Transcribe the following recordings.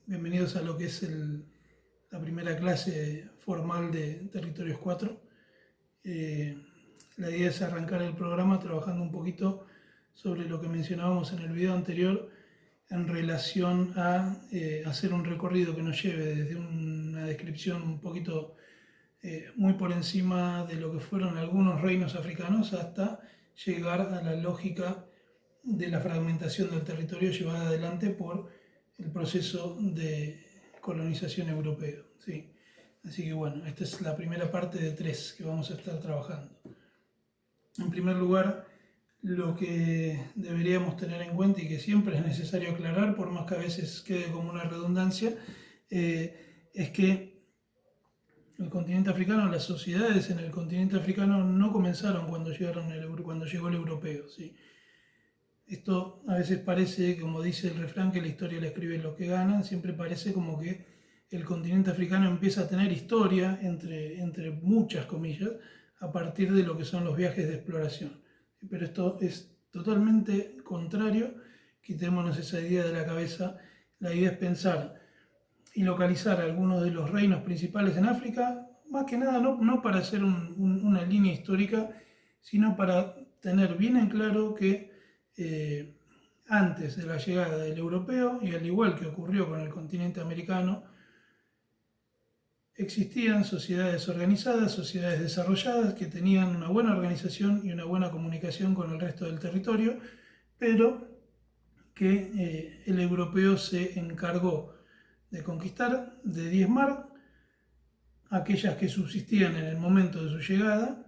Bienvenidos a lo que es la primera clase formal de Territorios 4. La idea es arrancar el programa trabajando un poquito sobre lo que mencionábamos en el video anterior en relación a hacer un recorrido que nos lleve desde una descripción un poquito muy por encima de lo que fueron algunos reinos africanos hasta llegar a la lógica de la fragmentación del territorio llevada adelante por el proceso de colonización europeo. ¿Sí? Así que bueno, esta es la primera parte de 3 que vamos a estar trabajando. En primer lugar, lo que deberíamos tener en cuenta y que siempre es necesario aclarar, por más que a veces quede como una redundancia, es que el continente africano, las sociedades en el continente africano no comenzaron cuando llegó el europeo. ¿Sí? Esto a veces parece, como dice el refrán, que la historia la escriben los que ganan, siempre parece como que el continente africano empieza a tener historia, entre muchas comillas, a partir de lo que son los viajes de exploración. Pero esto es totalmente contrario, quitémonos esa idea de la cabeza. La idea es pensar y localizar algunos de los reinos principales en África, más que nada no para hacer una línea histórica, sino para tener bien en claro que antes de la llegada del europeo, y al igual que ocurrió con el continente americano, existían sociedades organizadas, sociedades desarrolladas que tenían una buena organización y una buena comunicación con el resto del territorio, pero que el europeo se encargó de conquistar, de diezmar aquellas que subsistían en el momento de su llegada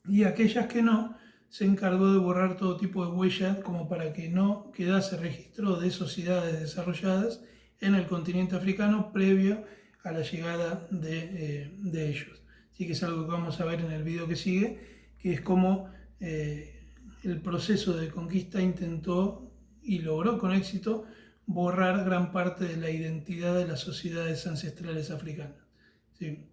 y aquellas que no, se encargó de borrar todo tipo de huella como para que no quedase registro de sociedades desarrolladas en el continente africano previo a la llegada de ellos. Así que es algo que vamos a ver en el video que sigue, que es cómo el proceso de conquista intentó y logró con éxito borrar gran parte de la identidad de las sociedades ancestrales africanas. ¿Sí?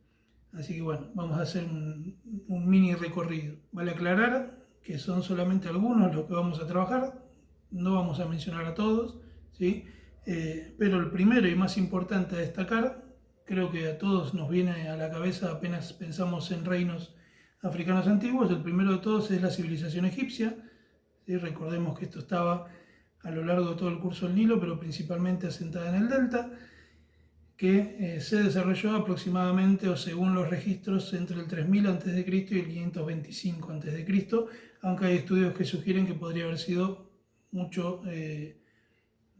Así que bueno, vamos a hacer un mini recorrido. Vale aclarar que son solamente algunos los que vamos a trabajar, no vamos a mencionar a todos, ¿sí? Pero el primero y más importante a destacar, creo que a todos nos viene a la cabeza apenas pensamos en reinos africanos antiguos, el primero de todos es la civilización egipcia. ¿Sí? Recordemos que esto estaba a lo largo de todo el curso del Nilo, pero principalmente asentada en el delta, que se desarrolló aproximadamente, o según los registros, entre el 3000 a.C. y el 525 a.C., aunque hay estudios que sugieren que podría haber sido mucho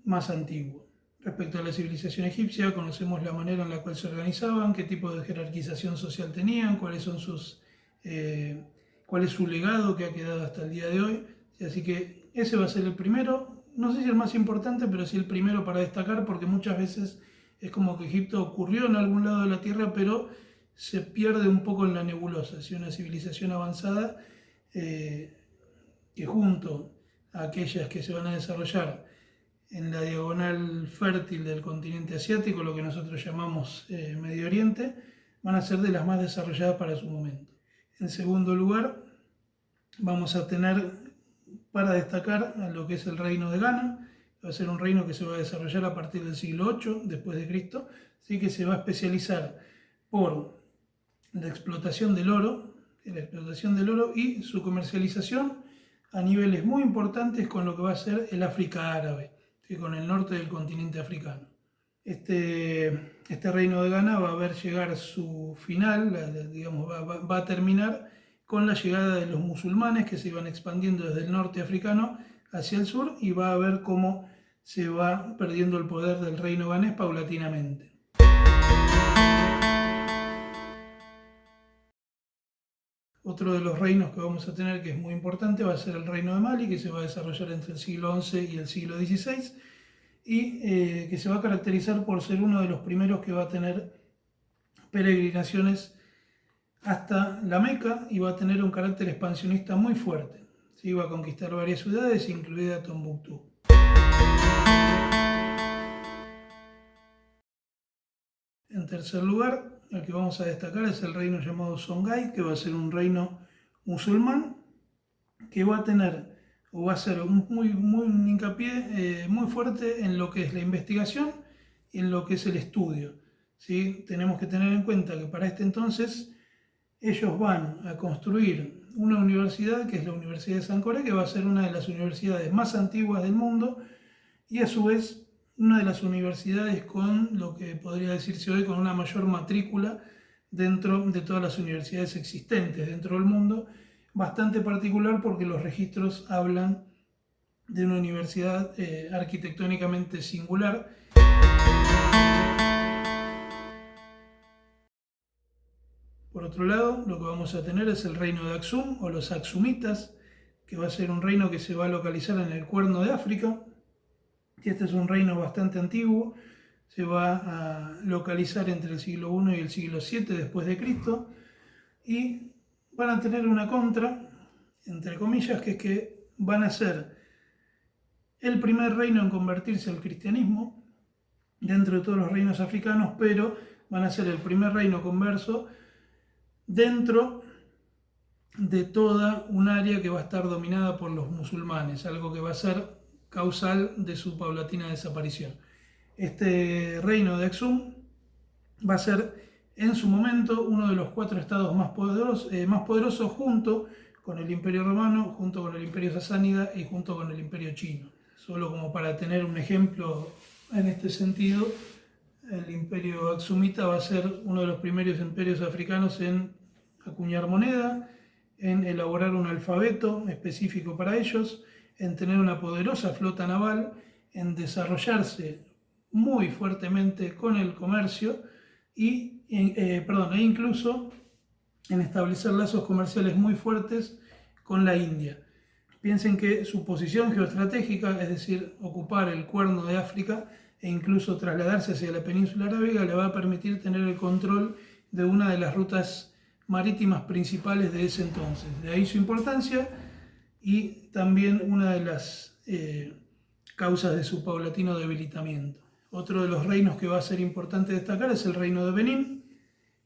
más antiguo. Respecto a la civilización egipcia, conocemos la manera en la cual se organizaban, qué tipo de jerarquización social tenían, cuál es su legado que ha quedado hasta el día de hoy. Así que ese va a ser el primero, no sé si el más importante, pero sí el primero para destacar, porque muchas veces es como que Egipto ocurrió en algún lado de la Tierra, pero se pierde un poco en la nebulosa. Es una civilización avanzada que junto a aquellas que se van a desarrollar en la diagonal fértil del continente asiático, lo que nosotros llamamos Medio Oriente, van a ser de las más desarrolladas para su momento. En segundo lugar, vamos a tener para destacar a lo que es el reino de Ghana. Va a ser un reino que se va a desarrollar a partir del siglo VIII después de Cristo, así que se va a especializar por la explotación del oro y su comercialización a niveles muy importantes con lo que va a ser el África árabe, ¿sí? Con el norte del continente africano. Este reino de Ghana va a ver llegar su final, va a terminar con la llegada de los musulmanes que se iban expandiendo desde el norte africano hacia el sur, y va a ver cómo se va perdiendo el poder del reino ghanés paulatinamente. Otro de los reinos que vamos a tener, que es muy importante, va a ser el reino de Mali, que se va a desarrollar entre el siglo XI y el siglo XVI, y que se va a caracterizar por ser uno de los primeros que va a tener peregrinaciones hasta la Meca, y va a tener un carácter expansionista muy fuerte. ¿Sí? Va a conquistar varias ciudades, incluida Tombuctú. En tercer lugar, el que vamos a destacar es el reino llamado Songhai, que va a ser un reino musulmán que va a tener o va a ser un hincapié muy fuerte en lo que es la investigación en lo que es el estudio, ¿sí? Tenemos que tener en cuenta que para este entonces ellos van a construir una universidad, que es la Universidad de Sankore, que va a ser una de las universidades más antiguas del mundo y a su vez una de las universidades con lo que podría decirse hoy con una mayor matrícula dentro de todas las universidades existentes dentro del mundo, bastante particular porque los registros hablan de una universidad arquitectónicamente singular. Por otro lado, lo que vamos a tener es el reino de Aksum o los Aksumitas, que va a ser un reino que se va a localizar en el Cuerno de África. Este es un reino bastante antiguo, se va a localizar entre el siglo I y el siglo VII después de Cristo, y van a tener una contra, entre comillas, que es que van a ser el primer reino en convertirse al cristianismo dentro de todos los reinos africanos, pero van a ser el primer reino converso dentro de toda un área que va a estar dominada por los musulmanes, algo que va a ser causal de su paulatina desaparición. Este reino de Aksum va a ser en su momento uno de los 4 estados más poderosos junto con el Imperio Romano, junto con el Imperio Sasánida y junto con el Imperio Chino. Solo como para tener un ejemplo en este sentido, el Imperio Aksumita va a ser uno de los primeros imperios africanos en acuñar moneda, en elaborar un alfabeto específico para ellos, en tener una poderosa flota naval, en desarrollarse muy fuertemente con el comercio e incluso en establecer lazos comerciales muy fuertes con la India. Piensen que su posición geoestratégica, es decir, ocupar el Cuerno de África e incluso trasladarse hacia la península arábiga, le va a permitir tener el control de una de las rutas marítimas principales de ese entonces. De ahí su importancia y también una de las causas de su paulatino debilitamiento. Otro de los reinos que va a ser importante destacar es el reino de Benín,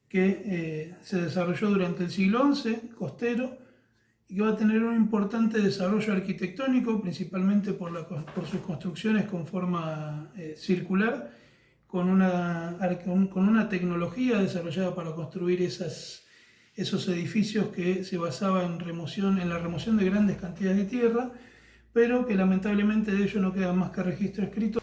que se desarrolló durante el siglo XI, costero, y que va a tener un importante desarrollo arquitectónico, principalmente por sus construcciones con forma circular, con una tecnología desarrollada para construir esos edificios que se basaba en la remoción de grandes cantidades de tierra, pero que lamentablemente de ello no queda más que registro escrito.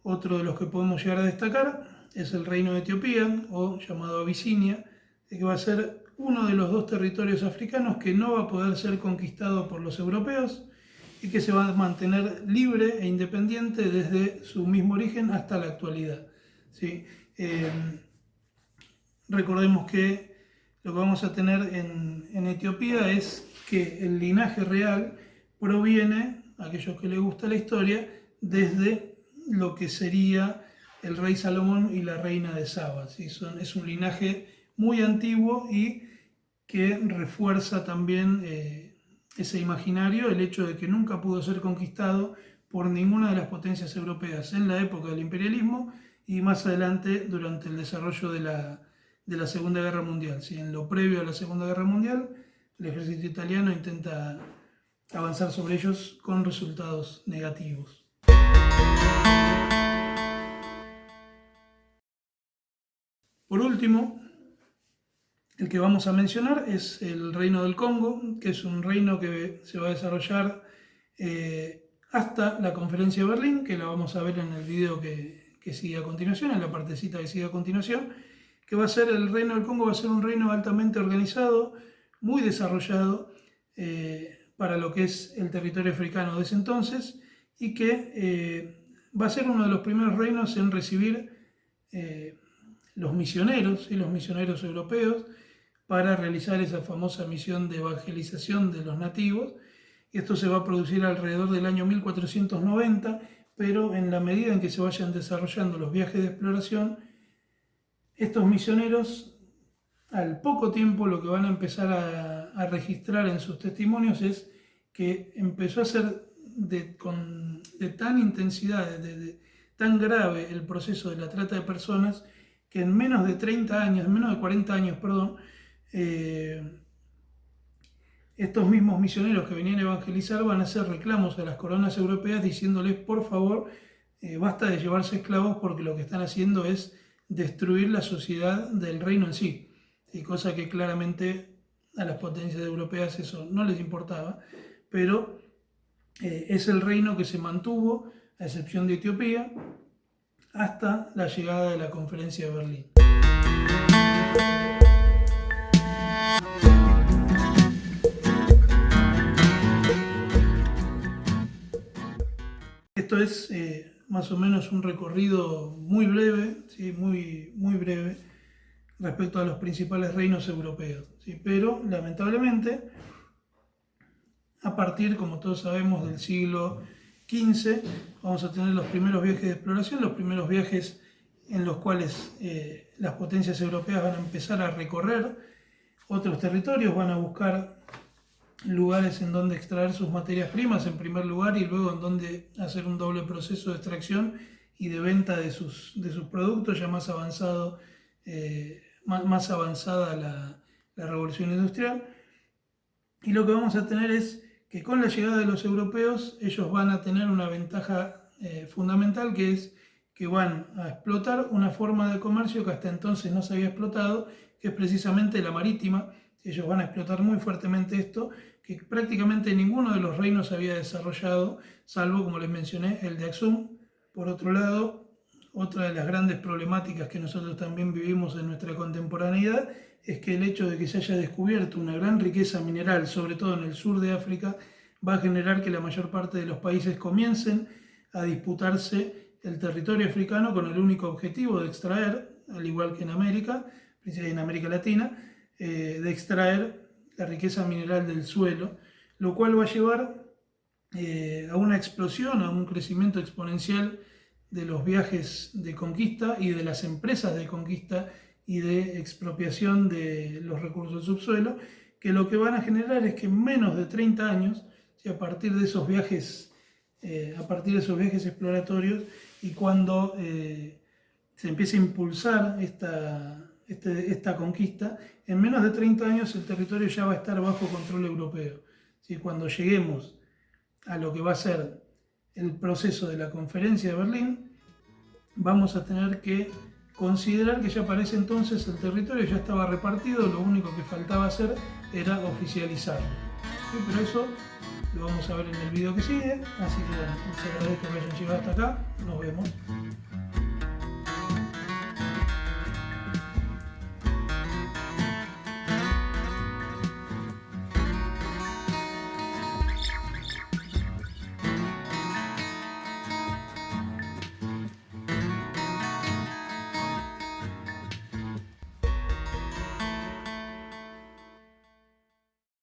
Otro de los que podemos llegar a destacar es el reino de Etiopía, o llamado Abisinia, que va a ser uno de los 2 territorios africanos que no va a poder ser conquistado por los europeos y que se va a mantener libre e independiente desde su mismo origen hasta la actualidad. ¿Sí? Recordemos que lo que vamos a tener en Etiopía es que el linaje real proviene, a aquellos que les gusta la historia, desde lo que sería el rey Salomón y la reina de Saba. ¿Sí? Es un linaje muy antiguo y que refuerza también ese imaginario, el hecho de que nunca pudo ser conquistado por ninguna de las potencias europeas en la época del imperialismo y más adelante durante el desarrollo de la Segunda Guerra Mundial. ¿Sí? En lo previo a la Segunda Guerra Mundial, el ejército italiano intenta avanzar sobre ellos con resultados negativos. Por último, el que vamos a mencionar es el reino del Congo, que es un reino que se va a desarrollar hasta la conferencia de Berlín, que la vamos a ver en el video que sigue a continuación, en la partecita que sigue a continuación, que va a ser el reino del Congo, va a ser un reino altamente organizado, muy desarrollado para lo que es el territorio africano de ese entonces, y que va a ser uno de los primeros reinos en recibir los misioneros y los misioneros europeos para realizar esa famosa misión de evangelización de los nativos. Y esto se va a producir alrededor del año 1490, pero en la medida en que se vayan desarrollando los viajes de exploración, estos misioneros, al poco tiempo, lo que van a empezar a registrar en sus testimonios es que empezó a ser de tan intensidad, tan grave el proceso de la trata de personas, que en menos de 40 años, estos mismos misioneros que venían a evangelizar van a hacer reclamos a las coronas europeas diciéndoles, por favor, basta de llevarse esclavos porque lo que están haciendo es destruir la sociedad del reino en sí. Y cosa que claramente a las potencias europeas eso no les importaba, pero es el reino que se mantuvo, a excepción de Etiopía, hasta la llegada de la Conferencia de Berlín. Esto es más o menos un recorrido muy breve, ¿sí? muy breve, respecto a los principales reinos europeos, ¿sí? Pero lamentablemente, a partir, como todos sabemos, del siglo XV, vamos a tener los primeros viajes de exploración, los primeros viajes en los cuales las potencias europeas van a empezar a recorrer otros territorios, van a buscar lugares en donde extraer sus materias primas en primer lugar y luego en donde hacer un doble proceso de extracción y de venta de sus productos, ya más avanzado, más avanzada la revolución industrial. Y lo que vamos a tener es que con la llegada de los europeos ellos van a tener una ventaja fundamental, que es que van a explotar una forma de comercio que hasta entonces no se había explotado, que es precisamente la marítima. Ellos van a explotar muy fuertemente esto, que prácticamente ninguno de los reinos había desarrollado, salvo, como les mencioné, el de Aksum. Por otro lado, otra de las grandes problemáticas que nosotros también vivimos en nuestra contemporaneidad es que el hecho de que se haya descubierto una gran riqueza mineral, sobre todo en el sur de África, va a generar que la mayor parte de los países comiencen a disputarse el territorio africano con el único objetivo de extraer, al igual que en América Latina, de extraer la riqueza mineral del suelo, lo cual va a llevar a una explosión, a un crecimiento exponencial de los viajes de conquista y de las empresas de conquista y de expropiación de los recursos del subsuelo, que lo que van a generar es que en menos de 30 años, a partir de esos viajes exploratorios y cuando se empiece a impulsar esta conquista, en menos de 30 años el territorio ya va a estar bajo control europeo. ¿Sí? Cuando lleguemos a lo que va a ser el proceso de la Conferencia de Berlín, vamos a tener que considerar que ya para ese entonces el territorio ya estaba repartido, lo único que faltaba hacer era oficializarlo. ¿Sí? Pero eso lo vamos a ver en el video que sigue, así que bueno, les agradezco que hayan llegado hasta acá, nos vemos.